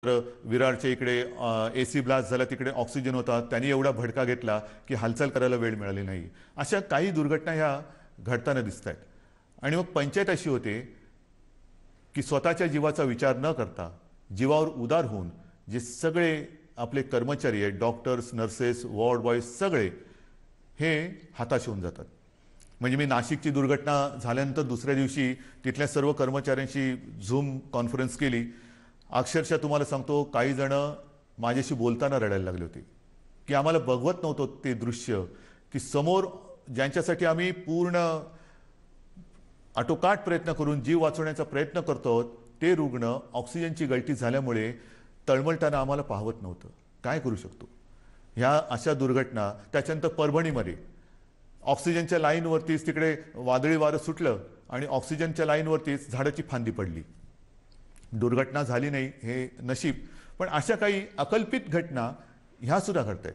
विरारच्या इकडे AC blast झाला, तिकडे ऑक्सिजन होता, त्यांनी एवढा भडका घेतला की हालचाल करायला वेळ मिळाली नाही. अशा काही दुर्घटना ह्या घडताना दिसत आहेत. आणि मग पंचायत अशी होते की स्वतःच्या जीवाचा विचार न करता जीवावर उदार होऊन जे सगळे आपले कर्मचारी आहेत, डॉक्टर्स, नर्सेस, वॉर्ड बॉयज, सगळे हे हताश होऊन जातात. म्हणजे मी नाशिकची दुर्घटना झाल्यानंतर दुसऱ्या दिवशी तिथल्या सर्व कर्मचाऱ्यांशी झूम कॉन्फरन्स केली. अक्षरशः तुम्हाला सांगतो, काही जण माझ्याशी बोलताना रडायला लागले होते की आम्हाला बघवत नव्हतं ते दृश्य की समोर ज्यांच्यासाठी आम्ही पूर्ण आटोकाट प्रयत्न करून जीव वाचवण्याचा प्रयत्न करतो, ते रुग्ण ऑक्सिजनची गळती झाल्यामुळे तळमळताना आम्हाला पाहवत नव्हतं. काय करू शकतो? ह्या अशा दुर्घटना. त्याच्यानंतर परभणीमध्ये ऑक्सिजनच्या लाईनवरतीच तिकडे वादळी वारं सुटलं आणि ऑक्सिजनच्या लाईनवरतीच झाडाची फांदी पडली. दुर्घटना झाली नाही हे नशीब, पण अशा काही अकल्पित घटना ह्या सुद्धा घडत आहेत.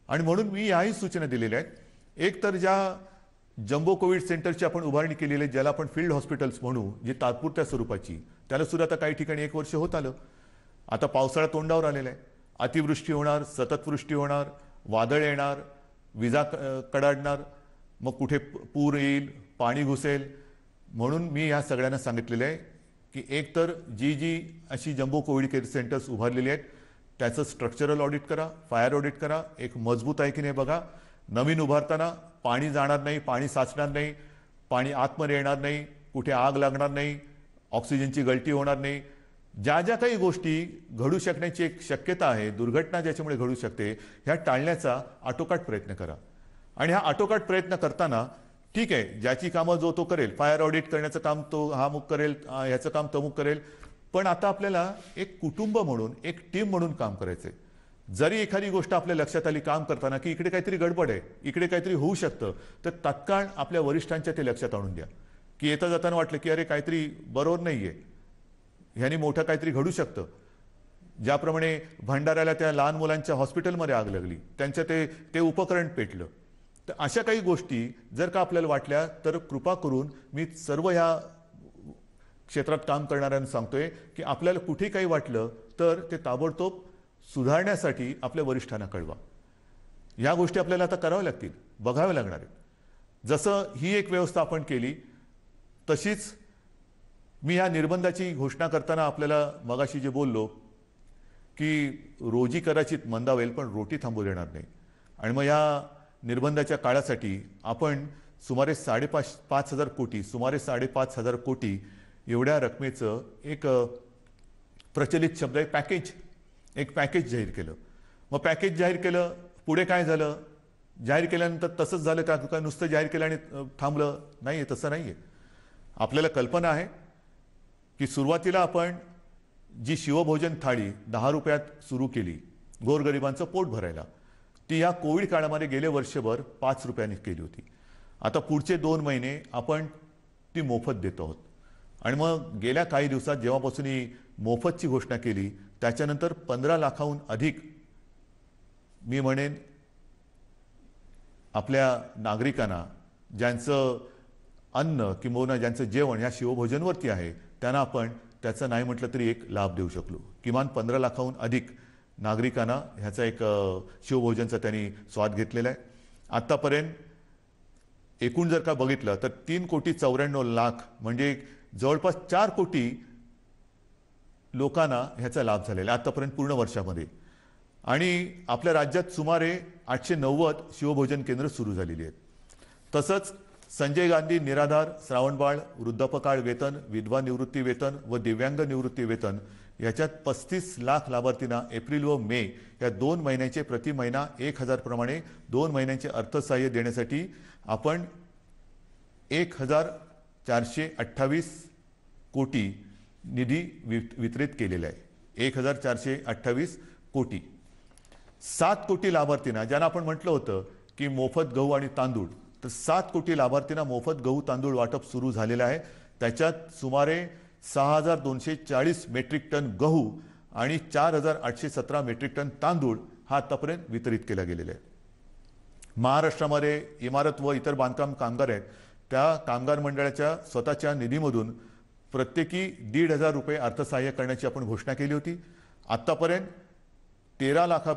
आणि म्हणून मी याही सूचना दिलेल्या आहेत. एक तर ज्या जम्बो कोविड सेंटरची आपण उभारणी केलेली आहे, ज्याला आपण फील्ड हॉस्पिटल्स म्हणू, जी तात्पुरत्या स्वरूपाची, त्याला सुद्धा आता काही ठिकाणी 1 वर्ष होत आलं. आता पावसाळा तोंडावर आलेला आहे. अतिवृष्टी होणार, सततवृष्टी होणार, वादळ येणार, विजा कडाडणार, मग कुठे पूर येईल, पाणी घुसेल. म्हणून मी या सगळ्यांना सांगितलेलं आहे की एक तर जी अशी जम्बो कोविड केअर सेंटर्स उभारलेली आहेत त्याचं स्ट्रक्चरल ऑडिट करा, फायर ऑडिट करा, एक मजबूत आहे की नाही बघा. नवीन उभारताना पाणी जाणार नाही, पाणी साचणार नाही, पाणी आतमध्ये येणार नाही, कुठे आग लागणार नाही, ऑक्सिजनची गळती होणार नाही. ज्या ज्या काही गोष्टी घडू शकण्याची एक शक्यता आहे, दुर्घटना ज्याच्यामुळे घडू शकते, ह्या टाळण्याचा आटोकाट प्रयत्न करा. आणि हा आटोकाट प्रयत्न करताना ठीक आहे, ज्याची कामं जो तो करेल, फायर ऑडिट करण्याचं काम तो हा मुक करेल, ह्याचं काम तमुक करेल, पण आता आपल्याला एक कुटुंब म्हणून, एक टीम म्हणून काम करायचंय. जरी एखादी गोष्ट आपल्या लक्षात आली काम करताना की इकडे काहीतरी गडबड आहे, इकडे काहीतरी होऊ शकतं, तर तात्काळ आपल्या वरिष्ठांच्या ते लक्षात आणून द्या की येता जाताना वाटलं की अरे काहीतरी बरोबर नाहीये, ह्यानी मोठं काहीतरी घडू शकतं. ज्याप्रमाणे भंडाऱ्याला त्या लहान मुलांच्या हॉस्पिटलमध्ये आग लागली, त्यांचं ते उपकरण पेटलं. तर अशा काही गोष्टी जर का आपल्याला वाटल्या तर कृपा करून मी सर्व ह्या क्षेत्रात काम करणाऱ्यांना सांगतोय की आपल्याला कुठे काही वाटलं तर ते ताबडतोब सुधारण्यासाठी आपल्या वरिष्ठांना कळवा. ह्या गोष्टी आपल्याला आता कराव्या लागतील, बघाव्या लागणार आहेत. जसं ही एक व्यवस्था आपण केली, तशीच मी ह्या निर्बंधाची घोषणा करताना आपल्याला मगाशी जे बोललो की रोजी कदाचित मंदावेल पण रोटी थांबू देणार नाही. आणि मग या निर्बंधाच्या काळासाठी आपण सुमारे 5,500 कोटी, सुमारे 5,500 कोटी एवढ्या रकमेचं एक प्रचलित शब्द आहे पॅकेज, एक पॅकेज जाहीर केलं. मग पॅकेज जाहीर केलं, पुढे काय झालं? जाहीर केल्यानंतर तसंच झालं का नुसतं जाहीर केलं आणि थांबलं? नाही, तसं नाही आहे. आपल्याला कल्पना आहे की सुरुवातीला आपण जी शिवभोजन थाळी 10 रुपयात सुरू केली गोरगरिबांचं पोट भरायला, ती या कोविड काळामध्ये गेले वर्षभर 5 रुपयांनी केली होती. आता पुढचे 2 महिने आपण ती मोफत देत आहोत. आणि मग गेल्या काही दिवसात जेव्हापासून ही मोफतची घोषणा केली, त्याच्यानंतर 15 लाखाहून अधिक मी म्हणेन आपल्या नागरिकांना ज्यांचं अन्न किंवा ज्यांचं जेवण ह्या शिवभोजनवरती आहे, त्यांना आपण त्याचं नाही म्हटलं तरी एक लाभ देऊ शकलो. किमान 15 लाखाहून अधिक नागरिकांना ह्याचा एक शिवभोजनचा त्यांनी स्वाद घेतलेला आहे. आत्तापर्यंत एकूण जर का बघितलं तर 3,94,00,000 म्हणजे जवळपास 4 कोटी लोकांना ह्याचा लाभ झालेला आहे आत्तापर्यंत पूर्ण वर्षामध्ये. आणि आपल्या राज्यात सुमारे 890 शिवभोजन केंद्र सुरू झालेली आहेत. तसंच संजय गांधी निराधार, श्रावणबाळ, वृद्धापकाळ वेतन, विधवा निवृत्ती वेतन व दिव्यांग निवृत्ती वेतन याच्यात 35 लाख लाभार्थींना एप्रिल व मे या 2 महिन्याचे प्रति महिना 1,000 प्रमाणे 2 महिन्यांचे अर्थसहाय्य देण्यासाठी आपण 1,428 कोटी निधी वितरित केलेला आहे. 1,428 कोटी. 7 कोटी लाभार्थींना, ज्यांना आपण म्हटलं होतं की मोफत गहू आणि तांदूळ, तर 7 कोटी लाभार्थींना मोफत गहू तांदूळ वाटप सुरू झालेलं आहे. त्याच्यात सुमारे 6,240 मेट्रिक टन गहू आणि 4,817 मेट्रिक टन तांदूळ हा आतापर्यंत वितरित केला गेलेला आहे. महाराष्ट्रामध्ये इमारत व इतर बांधकाम कामगार आहेत, त्या कामगार मंडळाच्या स्वतःच्या निधीमधून प्रत्येकी 1,500 रुपये अर्थसहाय्य करण्याची आपण घोषणा केली होती. आत्तापर्यंत 13 लाखा